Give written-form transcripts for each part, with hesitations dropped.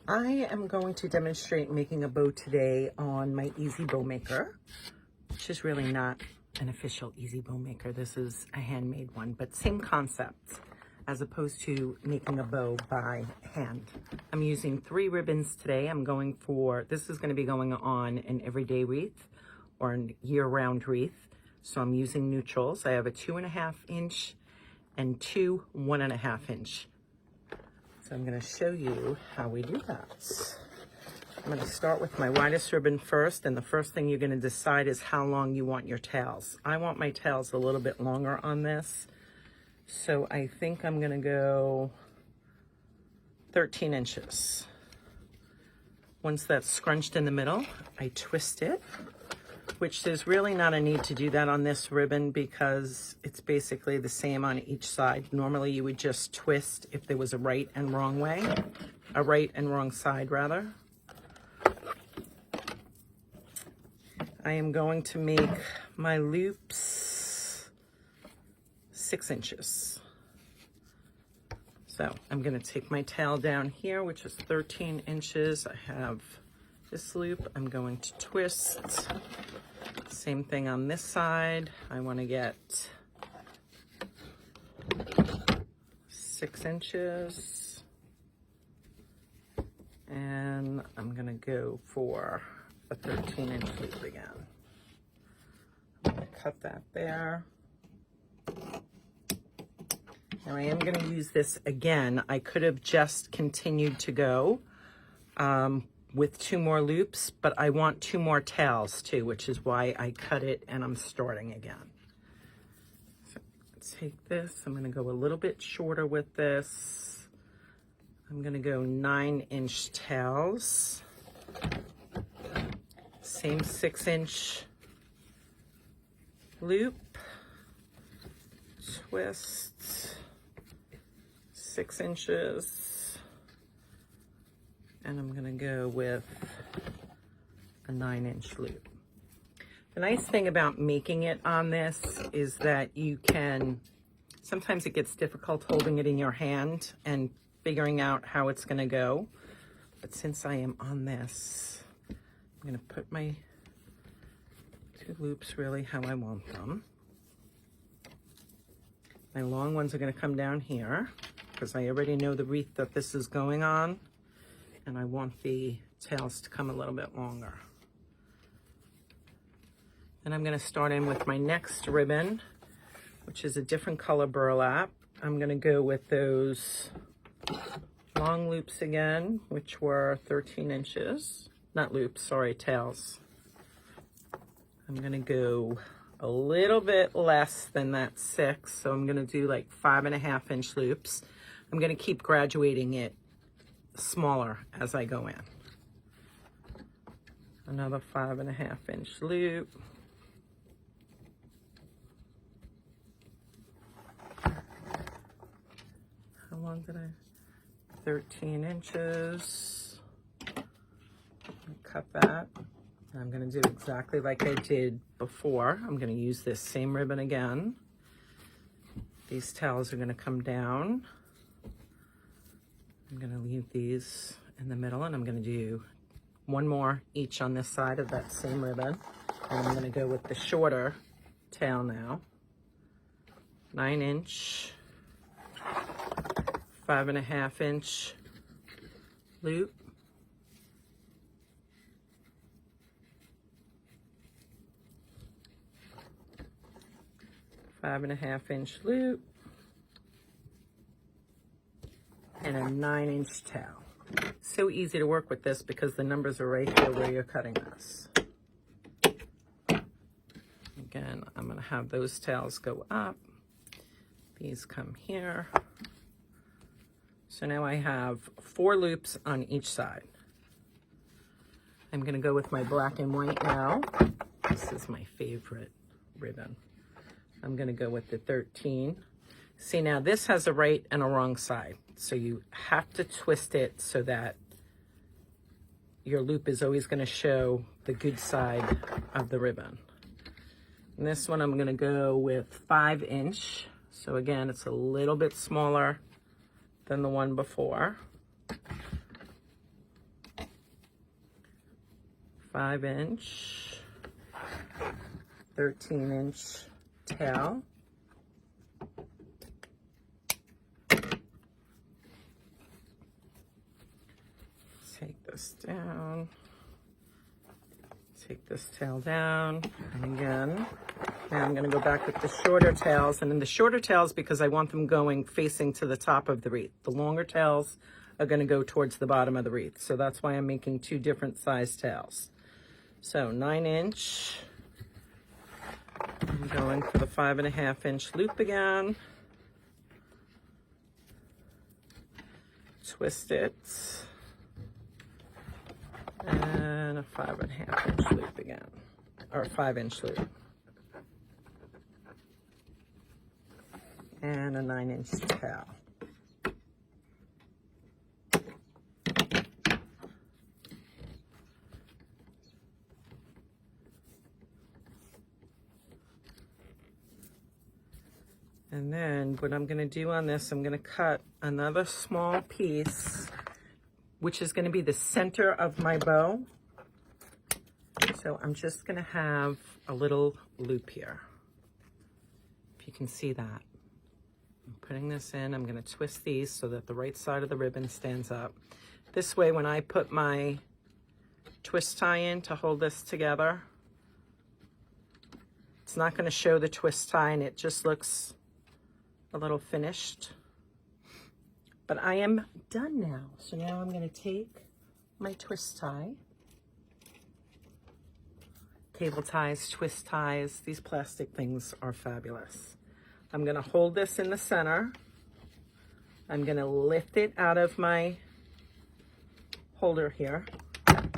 I am going to demonstrate making a bow today on my Easy Bow Maker, which is really not an official Easy Bow Maker. This is a handmade one, but same concept as opposed to making a bow by hand. I'm using 3 ribbons today. This is going to be going on an everyday wreath or a year-round wreath. So I'm using neutrals. I have a 2.5 inch and 2 1.5 inch. So I'm going to show you how we do that. I'm going to start with my widest ribbon first, and the first thing you're going to decide is how long you want your tails. I want my tails a little bit longer on this, so I think I'm going to go 13 inches. Once that's scrunched in the middle, I twist it, which there's really not a need to do that on this ribbon because it's basically the same on each side. Normally you would just twist if there was a right and wrong way, a right and wrong side rather. I am going to make my loops 6 inches. So I'm going to take my tail down here, which is 13 inches. I have this loop. I'm going to twist. Same thing on this side. I want to get 6 inches. And I'm going to go for a 13-inch loop again. I'm going to cut that there. Now I am going to use this again. I could have just continued to go with 2 more loops, but I want 2 more tails too, which is why I cut it and I'm starting again. So let's take this. I'm going to go a little bit shorter with this. I'm going to go 9-inch tails. Same 6-inch loop. Twist. 6 inches. And I'm going to go with a 9-inch loop. The nice thing about making it on this is that you can, sometimes it gets difficult holding it in your hand and figuring out how it's going to go. But since I am on this, I'm going to put my 2 loops really how I want them. My long ones are going to come down here because I already know the wreath that this is going on. And I want the tails to come a little bit longer. Then I'm going to start in with my next ribbon, which is a different color burlap. I'm going to go with those long loops again, which were 13 inches. Not loops, sorry, tails. I'm going to go a little bit less than that 6, so I'm going to do like 5.5 inch loops. I'm going to keep graduating it smaller as I go in. Another 5.5 inch loop. How long did I? 13 inches. Cut that. I'm going to do exactly like I did before. I'm going to use this same ribbon again. These tails are going to come down. I'm going to leave these in the middle, and I'm going to do 1 more each on this side of that same ribbon. And I'm going to go with the shorter tail now. 9-inch, 5.5 inch loop. Five and a half inch loop. And a 9-inch tail. So easy to work with this because the numbers are right here where you're cutting this. Again, I'm going to have those tails go up. These come here. So now I have 4 loops on each side. I'm going to go with my black and white now. This is my favorite ribbon. I'm going to go with the 13. See, now this has a right and a wrong side. So you have to twist it so that your loop is always going to show the good side of the ribbon. And this one I'm going to go with 5-inch. So again, it's a little bit smaller than the one before. 5-inch, 13-inch tail. Take this down, take this tail down, and again, now I'm going to go back with the shorter tails, and in the shorter tails, because I want them going facing to the top of the wreath. The longer tails are going to go towards the bottom of the wreath, so that's why I'm making 2 different size tails. So 9-inch, I'm going for the 5.5-inch loop again, twist it, and a 5.5-inch loop again, or 5-inch loop, and a 9-inch tail. And then what I'm going to do on this, I'm going to cut another small piece, which is going to be the center of my bow. So I'm just going to have a little loop here. If you can see that. I'm putting this in. I'm going to twist these so that the right side of the ribbon stands up. This way, when I put my twist tie in to hold this together, it's not going to show the twist tie, and it just looks a little finished. But I am done now. So now I'm going to take my twist tie, cable ties, twist ties. These plastic things are fabulous. I'm going to hold this in the center. I'm going to lift it out of my holder here. I'm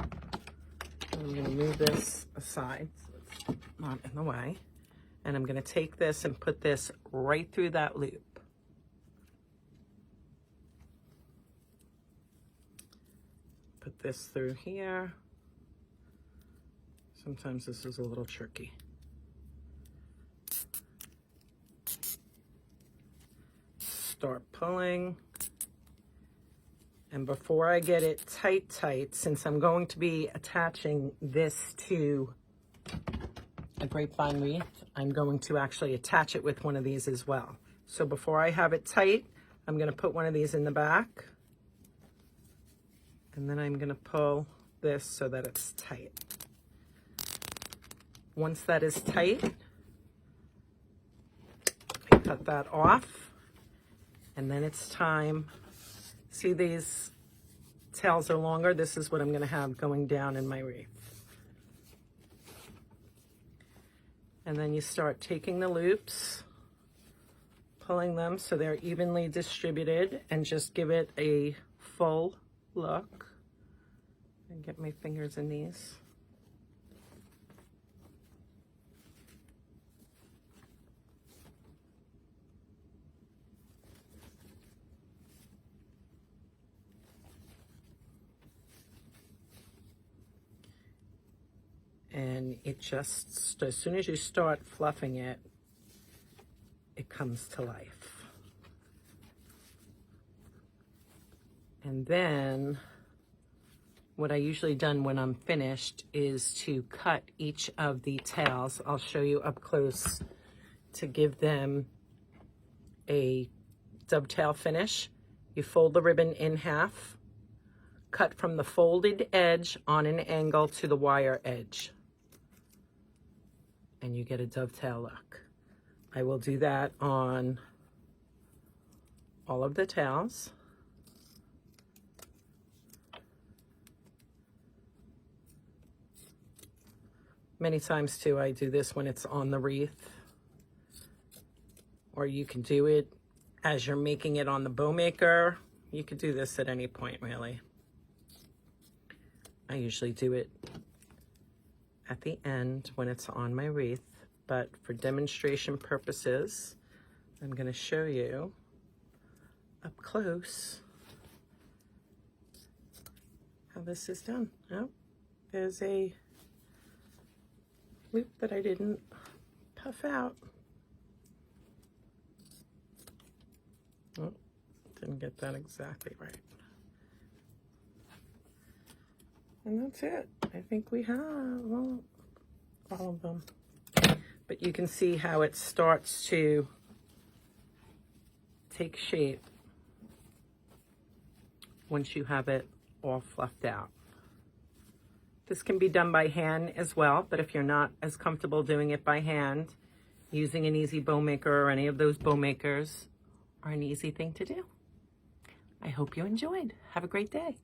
going to move this aside so it's not in the way. And I'm going to take this and put this right through that loop. Put this through here. Sometimes this is a little tricky. Start pulling. And before I get it tight, since I'm going to be attaching this to a grapevine wreath, I'm going to actually attach it with one of these as well. So before I have it tight, I'm going to put one of these in the back, and then I'm going to pull this so that it's tight. Once that is tight, I cut that off, and then it's time. See, these tails are longer. This is what I'm going to have going down in my wreath. And then you start taking the loops, pulling them so they're evenly distributed, and just give it a full look. And get my fingers in these. And it just, as soon as you start fluffing it, it comes to life. And then what I usually done when I'm finished is to cut each of the tails. I'll show you up close to give them a dovetail finish. You fold the ribbon in half, cut from the folded edge on an angle to the wire edge, and you get a dovetail look. I will do that on all of the tails. Many times too, I do this when it's on the wreath, or you can do it as you're making it on the bow maker. You could do this at any point, really. I usually do it at the end when it's on my wreath, but for demonstration purposes, I'm going to show you up close how this is done. Oh, there's a loop that I didn't puff out. Oh, didn't get that exactly right. And that's it. I think we have, well, all of them. But you can see how it starts to take shape once you have it all fluffed out. This can be done by hand as well, but if you're not as comfortable doing it by hand, using an easy bow maker or any of those bow makers are an easy thing to do. I hope you enjoyed. Have a great day.